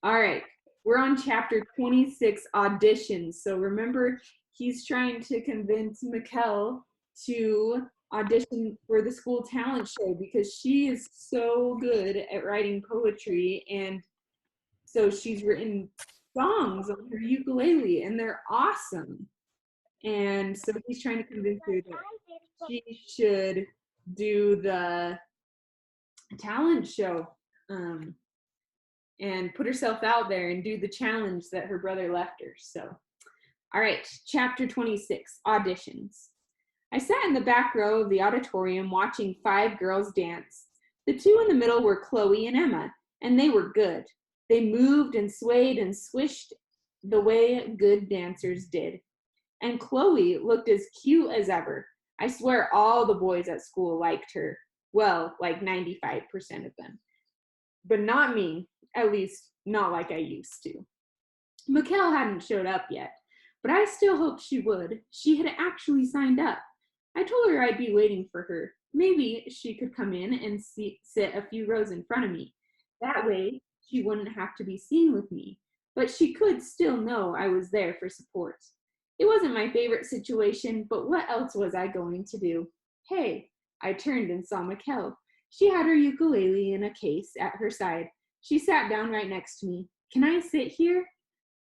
All right, we're on chapter 26, auditions. So remember, he's trying to convince Mikkel to audition for the school talent show because she is so good at writing poetry, and so she's written songs on her ukulele and they're awesome. And so he's trying to convince her that she should do the talent show. And put herself out there and do the challenge that her brother left her. So, all right, chapter 26, auditions. I sat in the back row of the auditorium watching 5 girls dance. The 2 in the middle were Chloe and Emma, and they were good. They moved and swayed and swished the way good dancers did. And Chloe looked as cute as ever. I swear all the boys at school liked her. Well, like 95% of them. But not me. At least, not like I used to. Mikkel hadn't showed up yet, but I still hoped she would. She had actually signed up. I told her I'd be waiting for her. Maybe she could come in and sit a few rows in front of me. That way, she wouldn't have to be seen with me, but she could still know I was there for support. It wasn't my favorite situation, but what else was I going to do? Hey, I turned and saw Mikkel. She had her ukulele in a case at her side. She sat down right next to me. Can I sit here?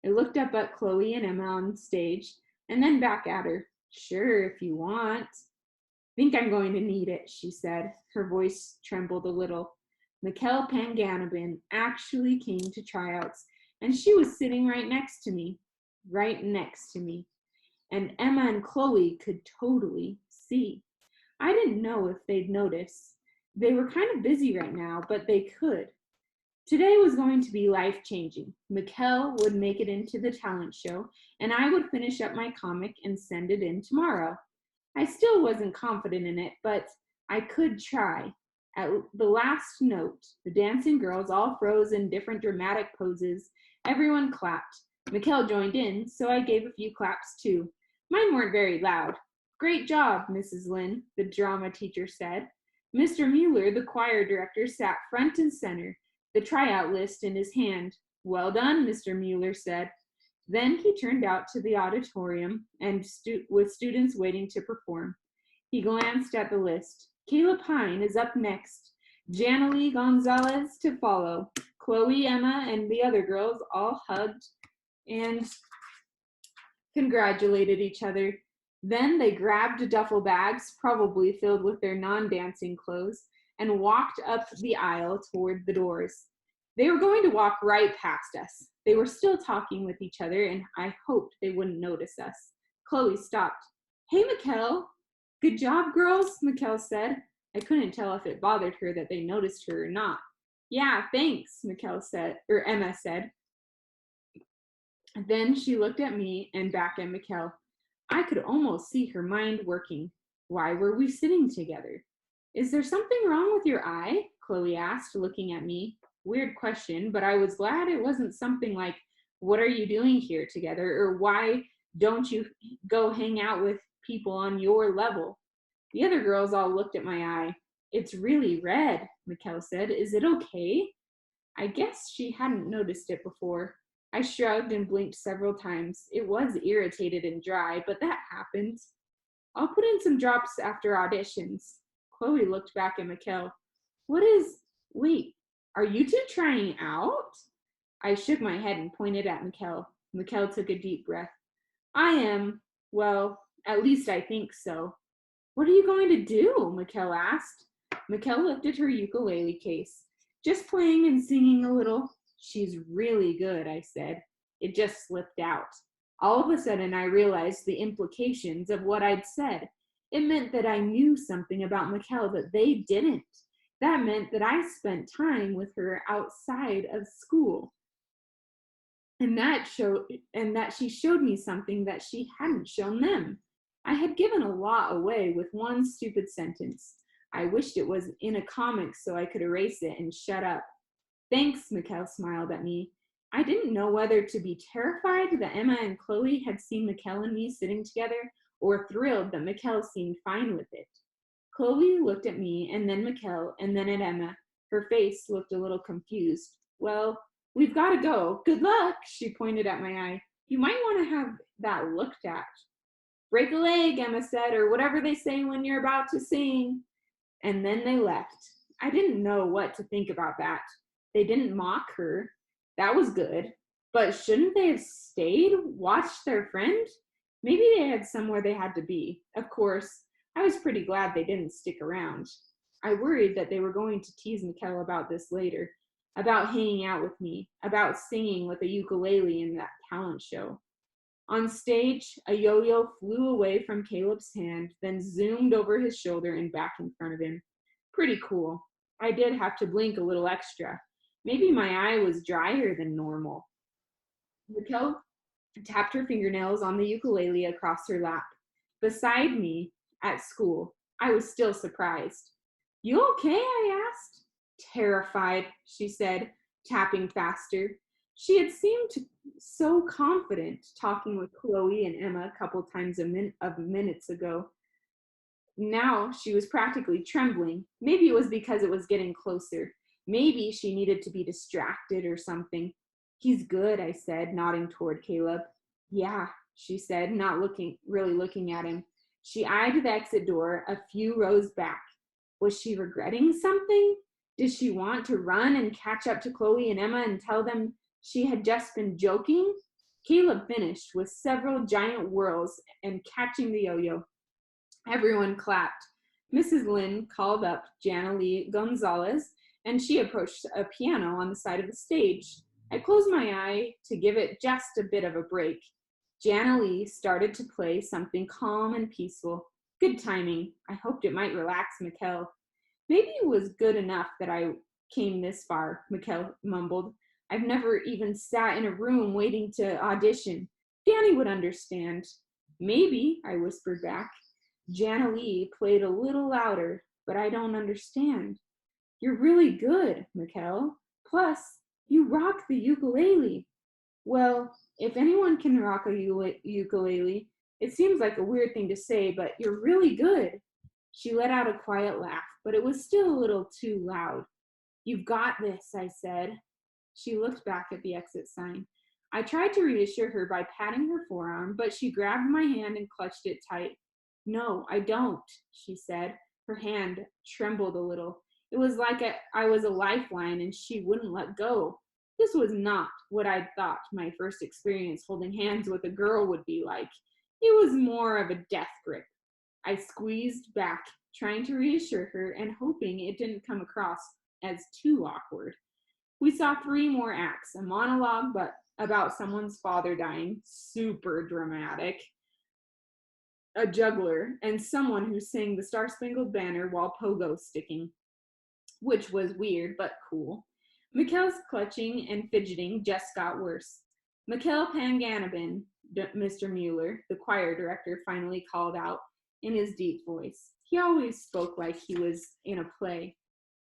I looked up at Chloe and Emma on stage, and then back at her. Sure, if you want. Think I'm going to need it, she said. Her voice trembled a little. Mikkel Panganabin actually came to tryouts, and she was sitting right next to me. Right next to me. And Emma and Chloe could totally see. I didn't know if they'd notice. They were kind of busy right now, but they could. Today was going to be life-changing. Mikkel would make it into the talent show, and I would finish up my comic and send it in tomorrow. I still wasn't confident in it, but I could try. At the last note, the dancing girls all froze in different dramatic poses. Everyone clapped. Mikkel joined in, so I gave a few claps too. Mine weren't very loud. Great job, Mrs. Lynn, the drama teacher said. Mr. Mueller, the choir director, sat front and center, the tryout list in his hand. Well done, Mr. Mueller said. Then he turned out to the auditorium and with students waiting to perform. He glanced at the list. Caleb Hine is up next. Janalee Gonzalez to follow. Chloe, Emma, and the other girls all hugged and congratulated each other. Then they grabbed duffel bags, probably filled with their non-dancing clothes, and walked up the aisle toward the doors. They were going to walk right past us. They were still talking with each other, and I hoped they wouldn't notice us. Chloe stopped. Hey, Mikkel. Good job, girls, Mikkel said. I couldn't tell if it bothered her that they noticed her or not. Yeah, thanks, Emma said. Then she looked at me and back at Mikkel. I could almost see her mind working. Why were we sitting together? Is there something wrong with your eye? Chloe asked, looking at me. Weird question, but I was glad it wasn't something like, what are you doing here together? Or why don't you go hang out with people on your level? The other girls all looked at my eye. It's really red, Mikkel said. Is it okay? I guess she hadn't noticed it before. I shrugged and blinked several times. It was irritated and dry, but that happened. I'll put in some drops after auditions. Chloe looked back at Mikkel. Wait, are you two trying out? I shook my head and pointed at Mikkel. Mikkel took a deep breath. I am. Well, at least I think so. What are you going to do? Mikkel asked. Mikkel looked at her ukulele case. Just playing and singing a little. She's really good, I said. It just slipped out. All of a sudden, I realized the implications of what I'd said. It meant that I knew something about Mikkel that they didn't. That meant that I spent time with her outside of school. And that she showed me something that she hadn't shown them. I had given a lot away with one stupid sentence. I wished it was in a comic so I could erase it and shut up. Thanks, Mikkel smiled at me. I didn't know whether to be terrified that Emma and Chloe had seen Mikkel and me sitting together, or thrilled that Mikkel seemed fine with it. Chloe looked at me, and then Mikkel, and then at Emma. Her face looked a little confused. Well, we We've got to go. Good luck, she pointed at my eye. You might want to have that looked at. Break a leg, Emma said, or whatever they say when you're about to sing. And then they left. I didn't know what to think about that. They didn't mock her. That was good. But shouldn't they have stayed, watched their friend? Maybe they had somewhere they had to be. Of course, I was pretty glad they didn't stick around. I worried that they were going to tease Mikkel about this later, about hanging out with me, about singing with a ukulele in that talent show. On stage, a yo-yo flew away from Caleb's hand, then zoomed over his shoulder and back in front of him. Pretty cool. I did have to blink a little extra. Maybe my eye was drier than normal. Mikkel tapped her fingernails on the ukulele across her lap. Beside me, at school, I was still surprised. You okay? I asked. Terrified, she said, tapping faster. She had seemed so confident talking with Chloe and Emma a couple times minutes ago. Now she was practically trembling. Maybe it was because it was getting closer. Maybe she needed to be distracted or something. He's good, I said, nodding toward Caleb. Yeah, she said, not really looking at him. She eyed the exit door a few rows back. Was she regretting something? Did she want to run and catch up to Chloe and Emma and tell them she had just been joking? Caleb finished with several giant whirls and catching the yo-yo. Everyone clapped. Mrs. Lynn called up Jana Lee Gonzalez, and she approached a piano on the side of the stage. I closed my eye to give it just a bit of a break. Jana Lee started to play something calm and peaceful. Good timing. I hoped it might relax Mikkel. Maybe it was good enough that I came this far, Mikkel mumbled. I've never even sat in a room waiting to audition. Danny would understand. Maybe, I whispered back. Jana Lee played a little louder, but I don't understand. You're really good, Mikkel. Plus, you rock the ukulele. Well, if anyone can rock a ukulele, it seems like a weird thing to say, but you're really good. She let out a quiet laugh, but it was still a little too loud. You've got this, I said. She looked back at the exit sign. I tried to reassure her by patting her forearm, but she grabbed my hand and clutched it tight. No, I don't, she said. Her hand trembled a little. It was like I was a lifeline and she wouldn't let go. This was not what I'd thought my first experience holding hands with a girl would be like. It was more of a death grip. I squeezed back, trying to reassure her and hoping it didn't come across as too awkward. We saw 3 more acts, a monologue but about someone's father dying, super dramatic, a juggler, and someone who sang the Star-Spangled Banner while pogo sticking, which was weird but cool. Mikkel's clutching and fidgeting just got worse. Mikkel Panganabin, Mr. Mueller, the choir director, finally called out in his deep voice. He always spoke like he was in a play.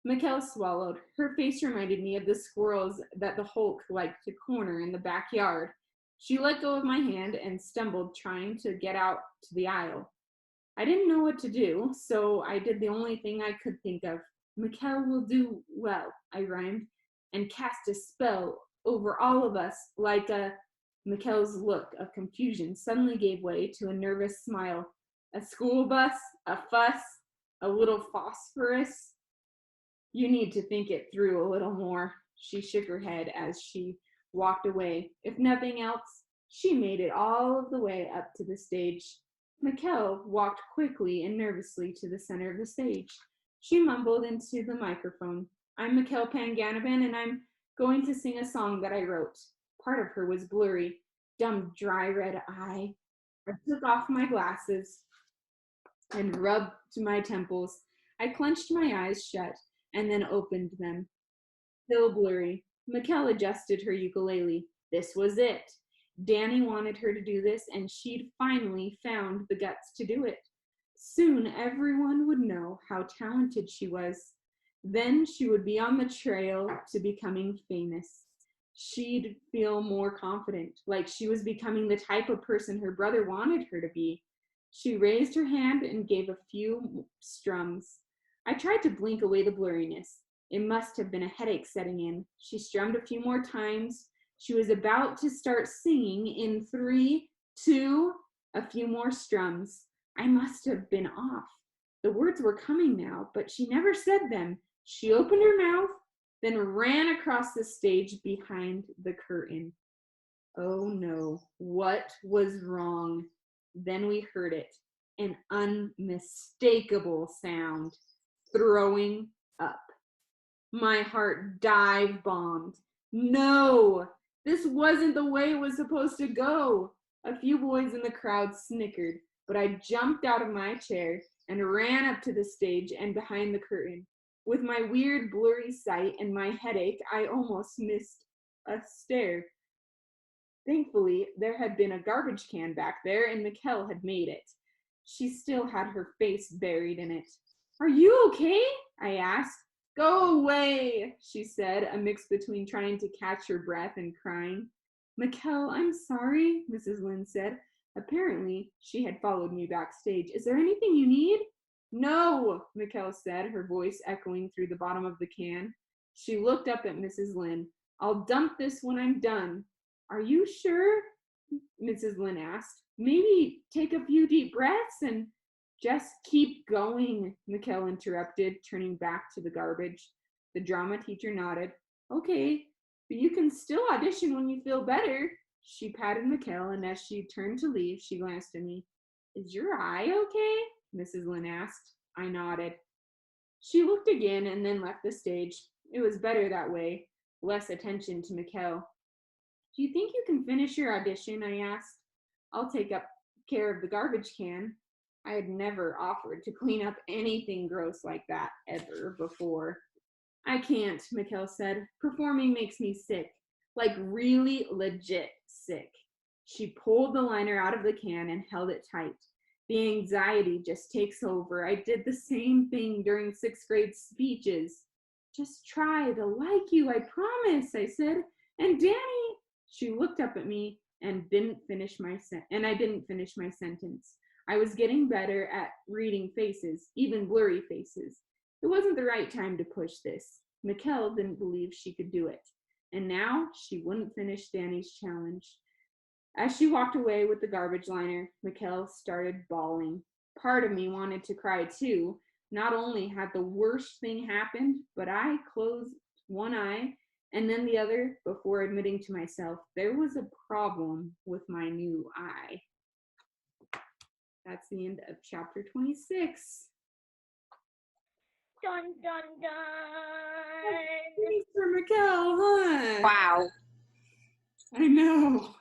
Mikkel swallowed. Her face reminded me of the squirrels that the Hulk liked to corner in the backyard. She let go of my hand and stumbled, trying to get out to the aisle. I didn't know what to do, so I did the only thing I could think of. Mikkel will do well, I rhymed, and cast a spell over all of us like a... Mikkel's look of confusion suddenly gave way to a nervous smile. A school bus, a fuss, a little phosphorus. You need to think it through a little more. She shook her head as she walked away. If nothing else, she made it all of the way up to the stage. Mikkel walked quickly and nervously to the center of the stage. She mumbled into the microphone. I'm Mikkel Panganabin, and I'm going to sing a song that I wrote. Part of her was blurry. Dumb, dry red eye. I took off my glasses and rubbed to my temples. I clenched my eyes shut and then opened them. Still blurry. Mikkel adjusted her ukulele. This was it. Danny wanted her to do this, and she'd finally found the guts to do it. Soon everyone would know how talented she was. Then she would be on the trail to becoming famous. She'd feel more confident, like she was becoming the type of person her brother wanted her to be. She raised her hand and gave a few strums. I tried to blink away the blurriness. It must have been a headache setting in. She strummed a few more times. She was about to start singing in 3, 2, a few more strums. I must have been off. The words were coming now, but she never said them. She opened her mouth, then ran across the stage behind the curtain. Oh no, what was wrong? Then we heard it, an unmistakable sound, throwing up. My heart dive bombed. No, this wasn't the way it was supposed to go. A few boys in the crowd snickered, but I jumped out of my chair and ran up to the stage and behind the curtain. With my weird blurry sight and my headache, I almost missed a stair. Thankfully, there had been a garbage can back there and Mikkel had made it. She still had her face buried in it. Are you okay? I asked. Go away, she said, a mix between trying to catch her breath and crying. Mikkel, I'm sorry, Mrs. Lynde said. Apparently, she had followed me backstage. Is there anything you need? No, Mikkel said, her voice echoing through the bottom of the can. She looked up at Mrs. Lynde. I'll dump this when I'm done. Are you sure? Mrs. Lynde asked. Maybe take a few deep breaths and just keep going, Mikkel interrupted, turning back to the garbage. The drama teacher nodded. Okay, but you can still audition when you feel better. She patted Mikkel, and as she turned to leave, she glanced at me. Is your eye okay? Mrs. Lynde asked. I nodded. She looked again and then left the stage. It was better that way, less attention to Mikkel. Do you think you can finish your audition? I asked. I'll take up care of the garbage can. I had never offered to clean up anything gross like that ever before. I can't, Mikkel said. Performing makes me sick. Like really legit sick. She pulled the liner out of the can and held it tight. The anxiety just takes over. I did the same thing during 6th grade speeches. Just try to like you, I promise, I said. And Danny, she looked up at me and I didn't finish my sentence. I was getting better at reading faces, even blurry faces. It wasn't the right time to push this. Mikkel didn't believe she could do it. And now she wouldn't finish Danny's challenge. As she walked away with the garbage liner, Mikkel started bawling. Part of me wanted to cry too. Not only had the worst thing happened, but I closed one eye and then the other before admitting to myself there was a problem with my new eye. That's the end of chapter 26. Dun, dun, dun. Thanks for Mikkel, huh? Wow. I know.